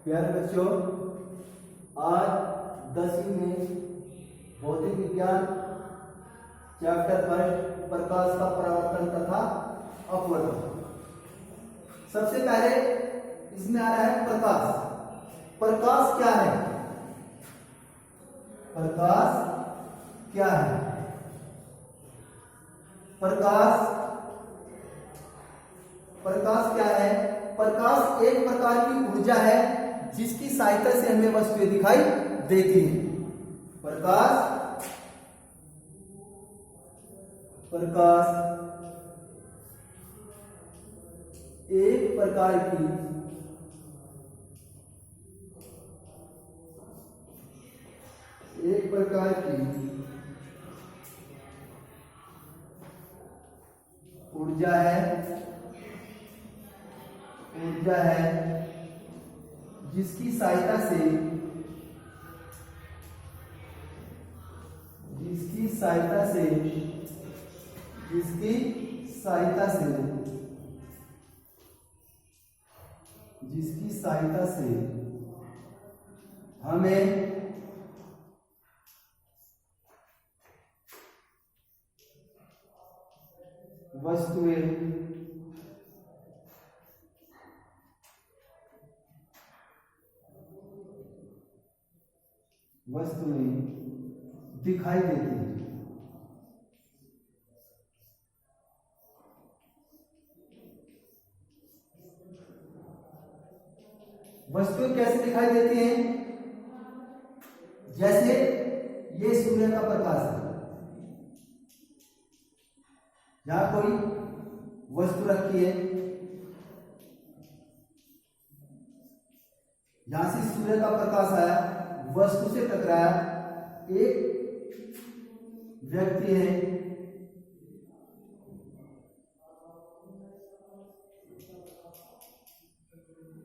प्यारे बच्चों, आज 10वीं में भौतिक विज्ञान चैप्टर फर्स्ट प्रकाश का परावर्तन तथा अपवर्तन। सबसे पहले इसमें आ रहा है प्रकाश। प्रकाश क्या है? प्रकाश क्या है? प्रकाश क्या है? प्रकाश एक प्रकार की ऊर्जा है जिसकी सहायता से हमें वस्तुएं दिखाई देती हैं। प्रकाश एक प्रकार की ऊर्जा है जिसकी सहायता से हमें वस्तुएं दिखाई देती हैं। वस्तुएं कैसे दिखाई देती हैं? जैसे ये सूर्य का प्रकाश है, यहां कोई वस्तु रखी है, यहां से सूर्य का प्रकाश आया, वस्तु से टकराया, एक व्यक्ति है,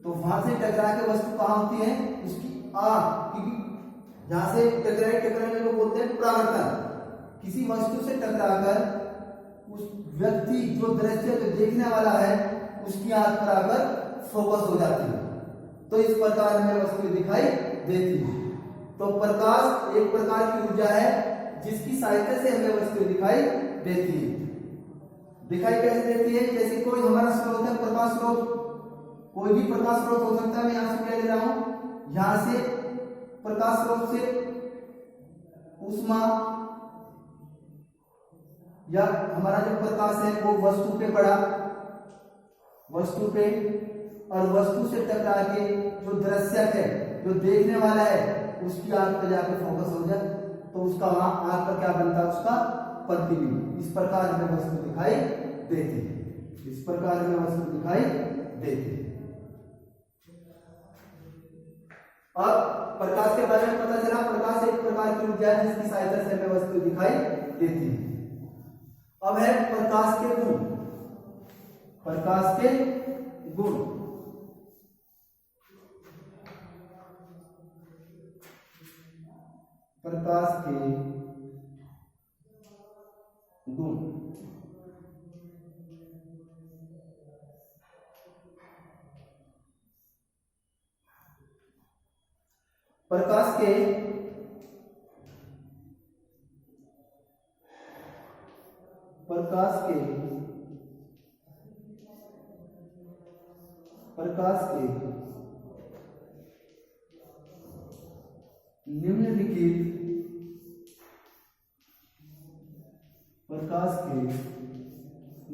तो वहां से टकरा के वस्तु कहां होती है? उसकी आंख, क्योंकि यहां से टकराने को बोलते हैं परावर्तन। किसी वस्तु से टकराकर उस व्यक्ति जो दृश्य जो देखने वाला है उसकी आंख पर आकर फोकस हो जाती है, तो इस प्रकार हमें वस्तु दिखाई देती है। तो प्रकाश एक प्रकार की ऊर्जा है जिसकी सहायता से हमें वस्तु दिखाई देती है। दिखाई कैसे देती है? जैसे कोई हमारा स्रोत है, प्रकाश स्रोत, कोई भी प्रकाश स्रोत हो सकता है। मैं यहां से क्या ले रहा हूं? यहां से प्रकाश स्रोत से ऊष्मा या हमारा जो प्रकाश है वो वस्तु पे पड़ा, वस्तु पे, और वस्तु से टकरा के जो दृश्य है, जो देखने वाला है, उसकी आंख पे जाकर फोकस हो जाए, तो उसका वहां आंख पर क्या बनता है? उसका प्रतिबिंब। इस प्रकार हमें वस्तु दिखाई देती है। इस प्रकार हमें वस्तु दिखाई देती है। अब प्रकाश के बारे में पता चला। प्रकाश एक प्रकार की ऊर्जा है जिसकी सहायता से हमें वस्तु दिखाई देती है। अब है प्रकाश के गुण। प्रकाश के गुण। प्रकाश के गुण। प्रकाश के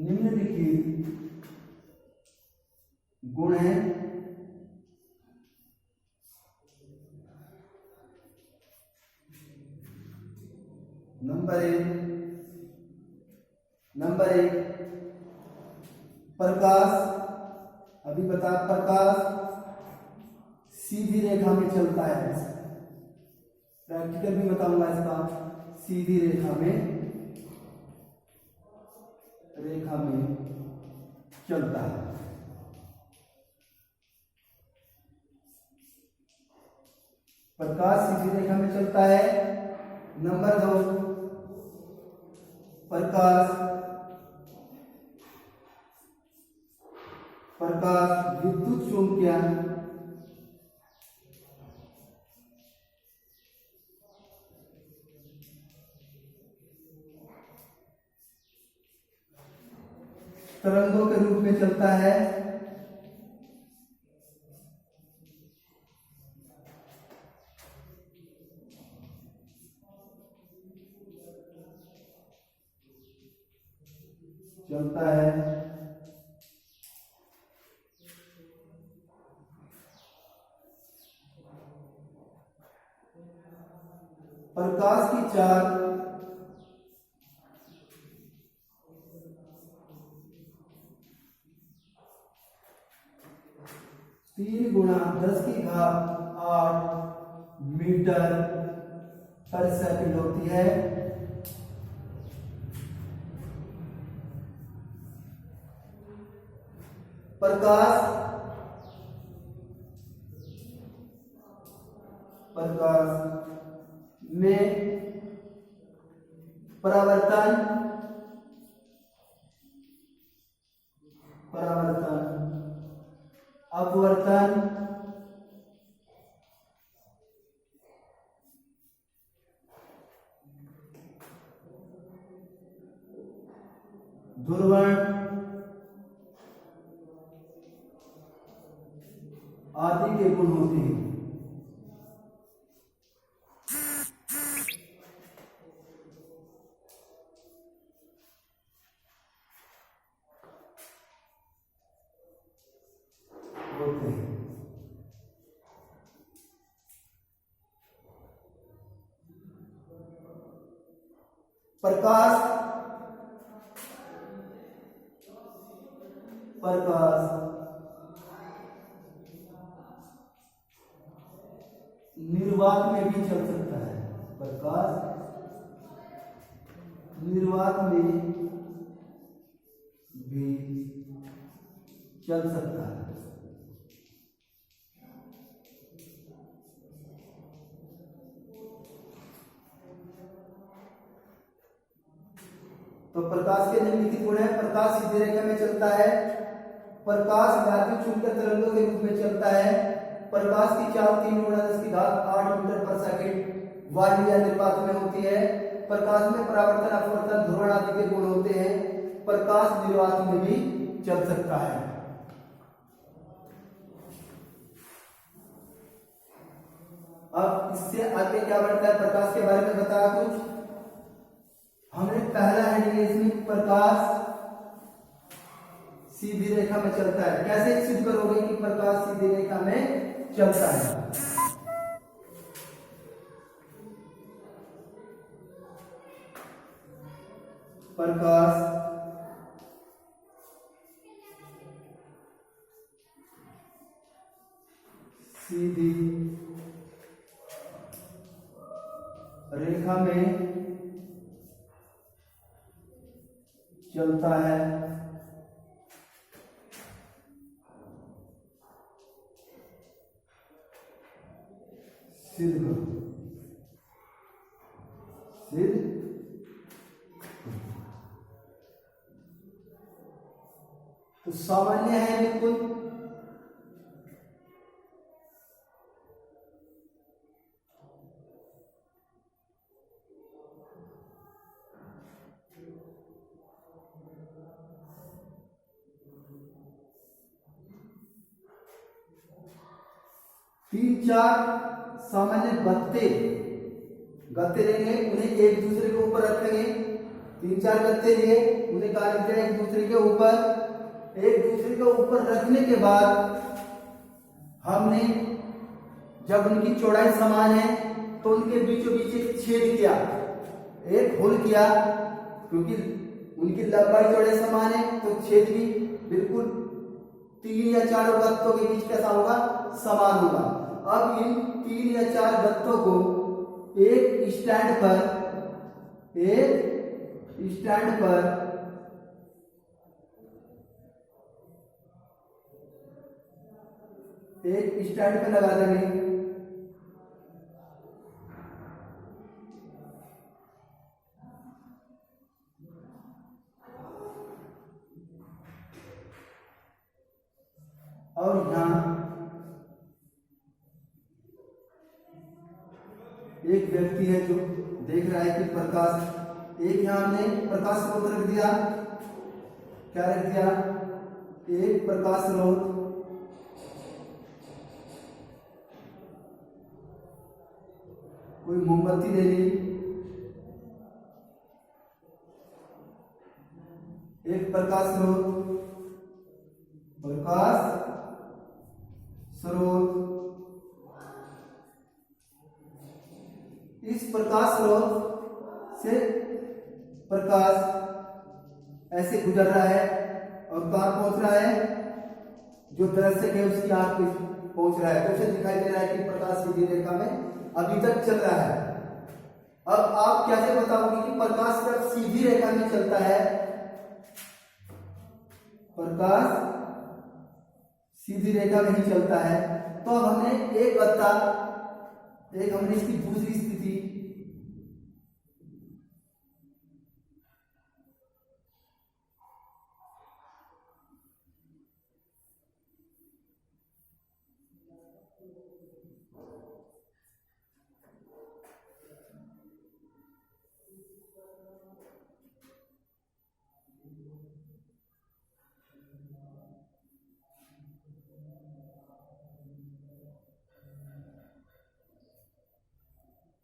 निम्नलिखित गुण हैं। नंबर एक प्रकाश, अभी बता, प्रकाश सीधी रेखा में चलता है। प्रैक्टिकल भी बताऊंगा इसका। सीधी रेखा में चलता है। प्रकाश सीधी रेखा में चलता है। नंबर 2, प्रकाश विद्युत चुंबकीय तरंगों के रूप में चलता है। प्रकाश की चाल 3 × 10⁸ मीटर पर सेकंड होती है। प्रकाश में परावर्तन अपवर्तन ध्रुवण आदि के गुण होते हैं। प्रकाश निर्वात में भी चल सकता है। प्रकाश निर्वात में भी चल सकता है। तो प्रकाश के निम्नलिखित गुण है। प्रकाश सीधी रेखा में चलता है। प्रकाश धात्विक चुंबकीय तरंगों के रूप में चलता है। प्रकाश की चाल 3 × 10⁸ मीटर पर सेकंड वायु या निर्वात में होती है। प्रकाश में परावर्तन अपवर्तन ध्रुवण आदि के गुण होते हैं। प्रकाश निर्वात में भी चल सकता है। अब इससे आगे क्या बढ़ता है, प्रकाश के बारे में बताया कुछ हमने। पहला है इसमें प्रकाश सीधी रेखा में चलता है। कैसे सिद्ध करोगे कि प्रकाश सीधी रेखा में चलता है? प्रकाश सीधी रेखा में चलता है। सिद्ध तो सामान्य है बिल्कुल। तीन चार सामान्य गत्ते लेंगे, उन्हें एक दूसरे के ऊपर रखेंगे। 3-4 गत्ते लिए, उन्हें कहा एक दूसरे के ऊपर रखने के बाद हमने जब उनकी चौड़ाई समान है तो उनके बीचों बीच एक छेद किया, एक होल किया। क्योंकि उनकी लंबाई चौड़ाई समान है तो छेद भी बिल्कुल 3 या 4 गत्तों के बीच कैसा होगा, समान होगा। अब इन 3 या 4 गत्तों को एक स्टैंड पर लगा देंगे। और यहाँ एक व्यक्ति है जो देख रहा है कि प्रकाश, एक यहाँ हमने प्रकाश स्रोत रख दिया, क्या रख दिया, एक प्रकाश स्रोत कोई मोमबत्ती ले ली, एक प्रकाश स्रोत, इस प्रकाश स्रोत से प्रकाश ऐसे गुजर रहा है और कहाँ पहुंच रहा है, जो दर्शक है उसकी आंख पे पहुंच रहा है, तो उसे दिखाई दे रहा है कि प्रकाश सीधी रेखा में अभी तक चल रहा है। अब आप कैसे बताओगे कि प्रकाश जब सीधी रेखा में चलता है, प्रकाश सीधी रेखा में ही चलता है, तो अब हमने हमने इसकी दूसरी स्थिति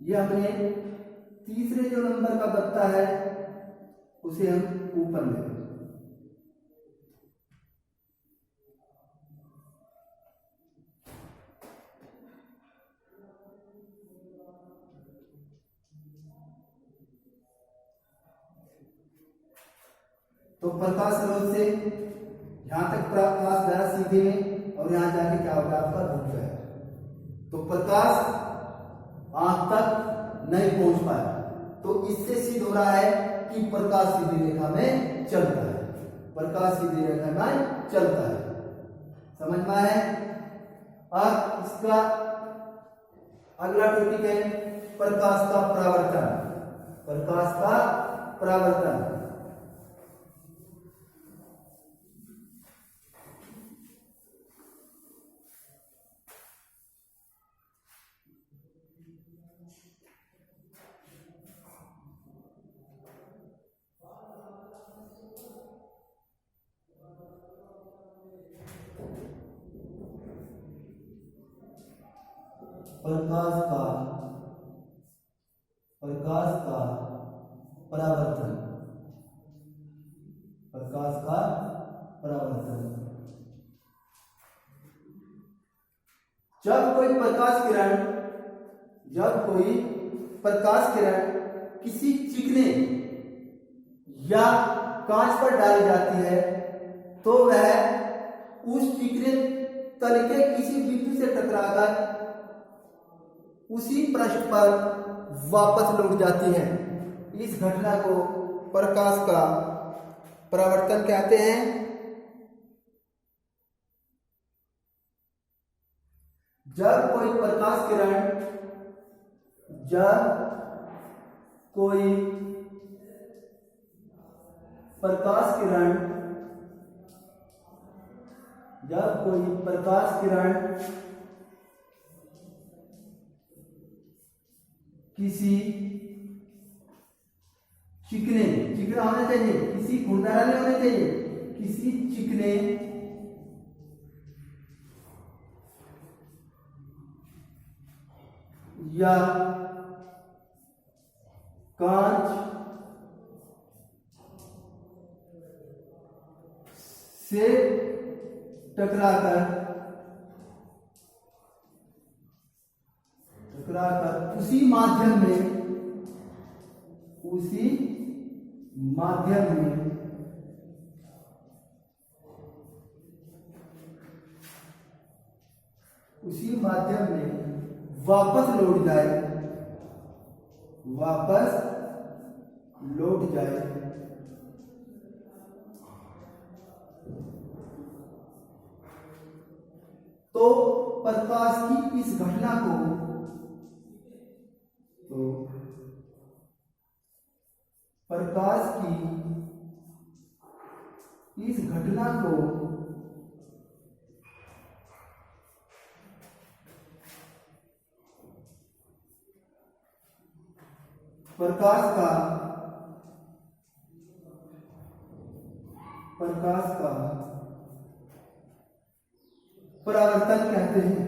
ये हमने तीसरे जो नंबर का बत्ता है उसे हम ऊपर ले, तो प्रकाश स्रोत से यहां तक प्रकाश गया सीधे में और यहां जाके क्या होगा, आपका रुक गया, तो प्रकाश आंख तक नहीं पहुंच पाया। तो इससे सिद्ध हो रहा है कि प्रकाश सीधी रेखा में चलता है, प्रकाश सीधी रेखा में चलता है। समझ में है। अब इसका अगला टॉपिक है प्रकाश का परावर्तन। प्रकाश का परावर्तन, प्रकाश का परावर्तन, प्रकाश का परावर्तन। जब कोई प्रकाश किरण किसी चिकने या कांच पर डाली जाती है तो वह उस चिकने तल के किसी बिंदु से टकराकर उसी पृष्ठ पर वापस लौट जाती है। इस घटना को प्रकाश का परावर्तन कहते हैं। जब कोई प्रकाश किरण किसी चिकना होना चाहिए, किसी खुरदरा नहीं होना चाहिए, किसी चिकने या कांच से टकराकर उसी माध्यम में वापस लौट जाए तो प्रकाश की इस घटना को प्रकाश प्रकाश का परावर्तन कहते हैं।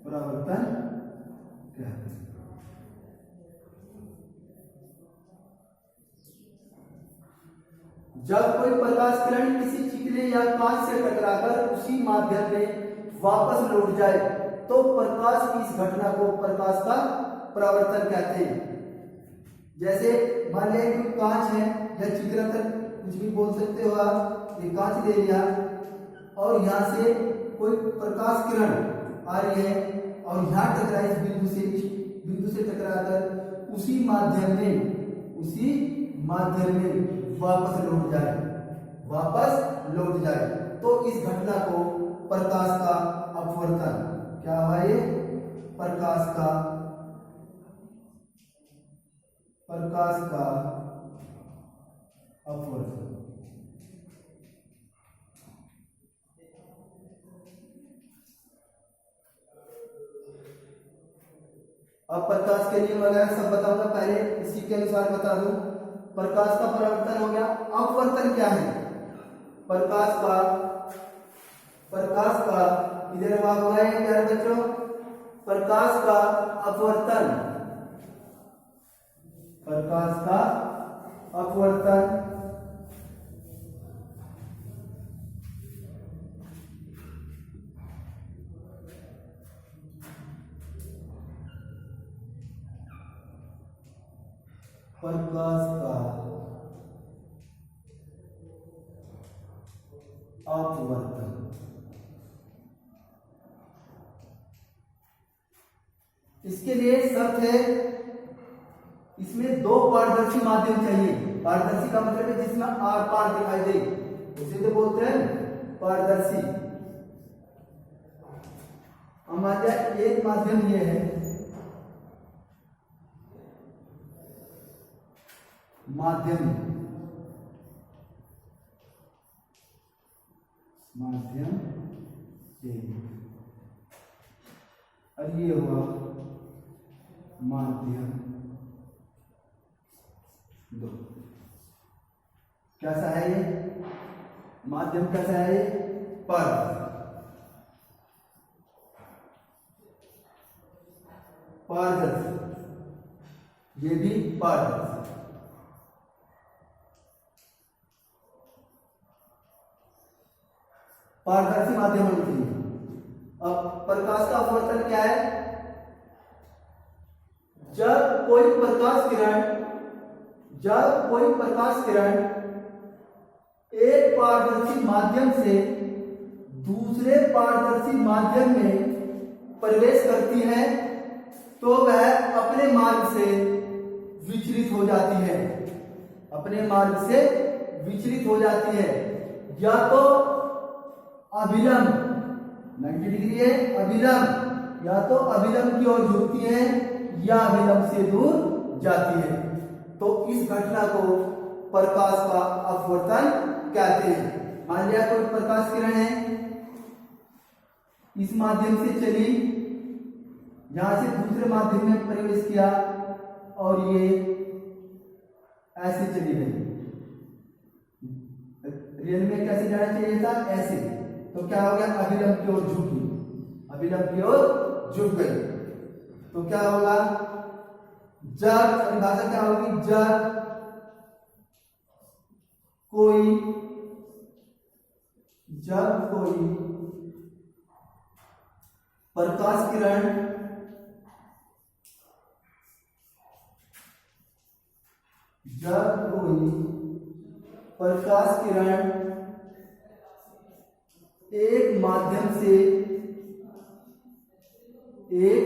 परावर्तन कहते हैं। जब कोई प्रकाश किरण किसी चिकने या कांच से टकराकर उसी माध्यम में वापस लौट जाए तो प्रकाश की इस घटना को प्रकाश का परावर्तन कहते हैं। जैसे मान लिया कोई कांच है या चिकना, तक कुछ भी बोल सकते हो आप, ये कांच ले लिया और यहाँ से कोई प्रकाश किरण आ रही है और यहाँ टकराई इस बिंदु से टकराकर उसी माध्यम में वापस लौट जाए तो इस घटना को प्रकाश का अपवर्तन, क्या हुआ ये, प्रकाश का अपवर्तन। अब प्रकाश के नियम वगैरह सब बताऊंगा, पहले इसी के अनुसार बता दूं। प्रकाश का परावर्तन हो गया। अपवर्तन क्या है? प्रकाश का इधर भाग हुआ है प्यारे बच्चों, प्रकाश का अपवर्तन, प्रकाश का अपवर्तन प्रकाश का अपवर्तन। इसके लिए शर्त है, इसमें दो पारदर्शी माध्यम चाहिए। पारदर्शी का मतलब है जिसमें आर पार दिखाई दे, उसे तो बोलते हैं पारदर्शी। हमारा एक माध्यम ये है, माध्यम और ये हुआ माध्यम दो। कैसा है ये माध्यम? कैसा है ये? पारदर्शी, ये भी पारदर्शी। पारदर्शी माध्यम होनी चाहिए। अब प्रकाश का अपवर्तन क्या है? जब कोई प्रकाश किरण एक पारदर्शी माध्यम से दूसरे पारदर्शी माध्यम में प्रवेश करती है तो वह अपने मार्ग से विचलित हो जाती है, या तो अभिलंब 90 डिग्री है, अभिलंब या तो अभिलंब की ओर झुकती है या अभिलंब से दूर जाती है। तो इस घटना को प्रकाश का अपवर्तन कहते हैं। मान लिया कोई प्रकाश किरण है, इस माध्यम से चली, यहां से दूसरे माध्यम में प्रवेश किया और ये ऐसे चली गई। रियल में कैसे जाना चाहिए था? ऐसे। तो क्या हो गया? अभिलंब की ओर झुक गई। तो क्या होगा? जब परिभाषा क्या होगी? जब कोई प्रकाश किरण एक माध्यम से एक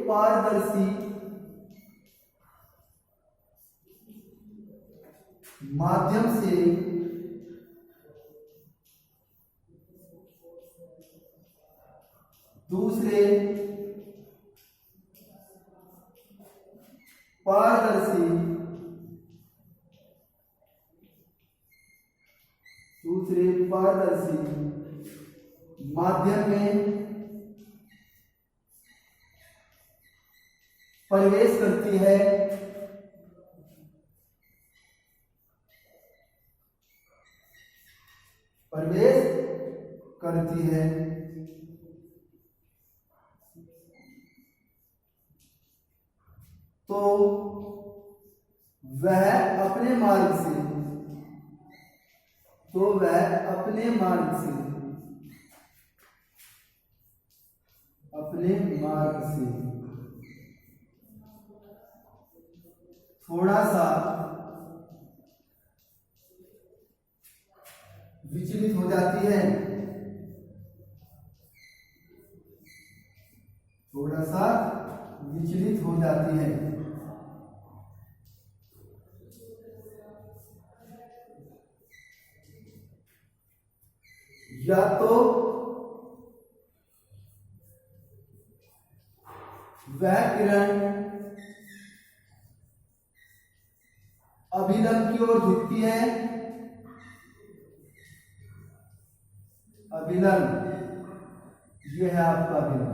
पारदर्शी माध्यम से दूसरे पारदर्शी माध्यम में प्रवेश करती है प्रवेश करती है। तो वह अपने मार्ग से थोड़ा सा विचलित हो जाती है। या तो वह किरण अभिलंब की ओर झुकती है। अभिलंब, ये है आपका अभिलंब।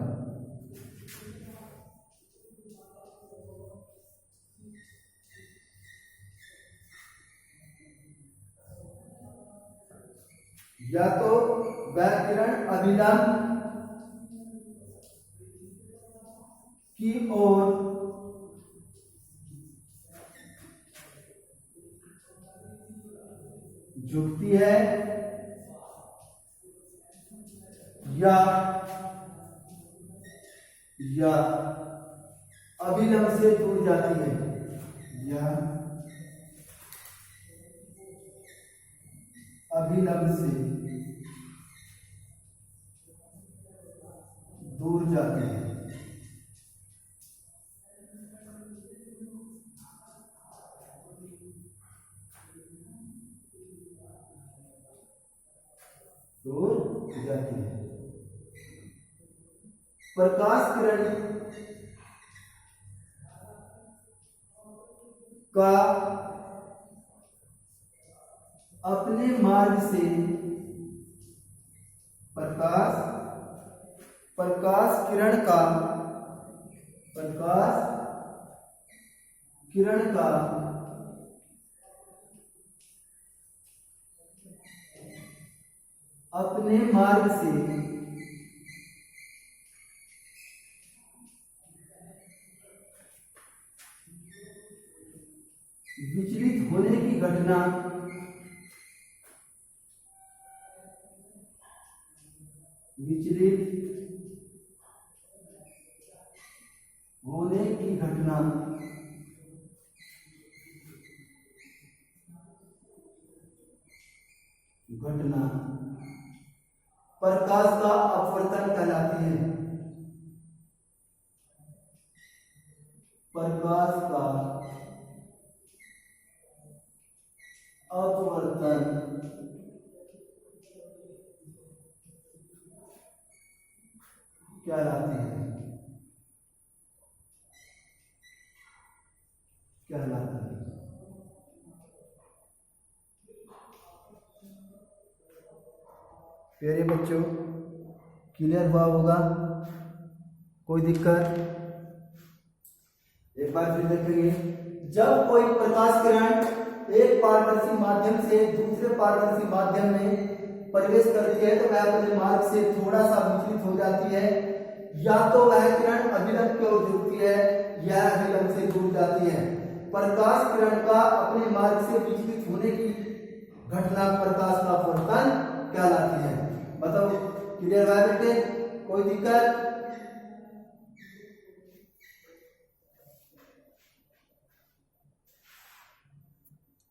या तो वह किरण अभिलंब की ओर झुकती है या अभिलंब से दूर जाती है। या अभिलंब से दूर जाती है। दूर जाती है। प्रकाश किरण का अपने मार्ग से प्रकाश किरण का अपने मार्ग से विचलित होने की घटना प्रकाश का अपवर्तन कहलाती है। प्रकाश का अपवर्तन कहलाती है। प्यारे बच्चों, क्लियर हुआ होगा? कोई दिक्कत? एक बार फिर देखेंगे। जब कोई प्रकाश किरण एक पारदर्शी माध्यम से दूसरे पारदर्शी माध्यम में प्रवेश करती है तो वह अपने मार्ग से थोड़ा सा विचलित हो जाती है। या तो वह किरण अभिलंब की ओर झुकती है या अभिलंब से दूर जाती है। प्रकाश किरण का अपने मार्ग से विचलित होने की घटना प्रकाश का अपवर्तन कहलाती है। बताओ, क्लियर है बेटे? कोई दिक्कत?